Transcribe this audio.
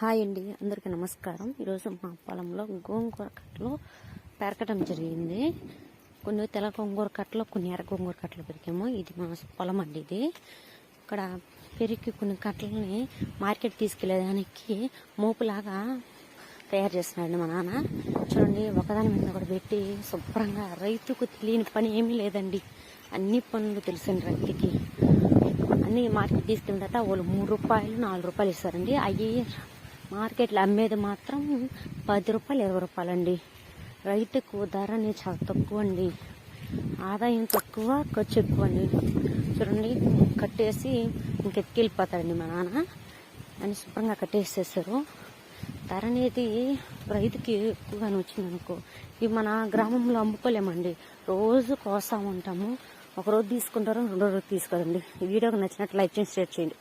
Hi అండి, అందరికీ నమస్కారం. ఈరోజు మా పొలంలో గోంగూర కట్టలు పెరకడం జరిగింది. కొన్ని తెల్ల గోంగూర కట్టలు, కొన్ని ఎర్ర గోంగూర కట్టలు పెరికాము. ఇది మా పొలం అండి. ఇది ఇక్కడ పెరిగి కొన్ని కట్టలని మార్కెట్ తీసుకెళ్లేదానికి మోపులాగా తయారు చేస్తున్నాడు మా నాన్న. చూడండి, ఒకదాని మీద కూడా పెట్టి శుభ్రంగా. రైతుకు తెలియని పని ఏమీ లేదండి. అన్ని పనులు తెలిసిన రైతుకి. అన్ని మార్కెట్ తీసుకెళ్ళిన తర్వాత వాళ్ళు 3 రూపాయలు 4 రూపాయలు ఇస్తారండి. అవి మార్కెట్లో అమ్మేది మాత్రం 10 రూపాయలు 20 రూపాయలు అండి. రైతుకు ధర అనేది చాలా తక్కువ అండి. ఆదాయం తక్కువ, ఖర్చు ఎక్కువ అండి. చూడండి, కట్టేసి ఇంకెత్తుకెళ్ళిపోతాడండి మా నాన్న అని శుభ్రంగా కట్టేసేసారు. ధర అనేది రైతుకి ఎక్కువగానే వచ్చిందనుకో. ఇవి మన గ్రామంలో అమ్ముకోలేమండి. రోజు కోస్తా ఉంటాము. ఒకరోజు తీసుకుంటారు, 2వ రోజు తీసుకోరండి. ఈ వీడియోకి నచ్చినట్లు లైక్ చేసి షేర్ చేయండి.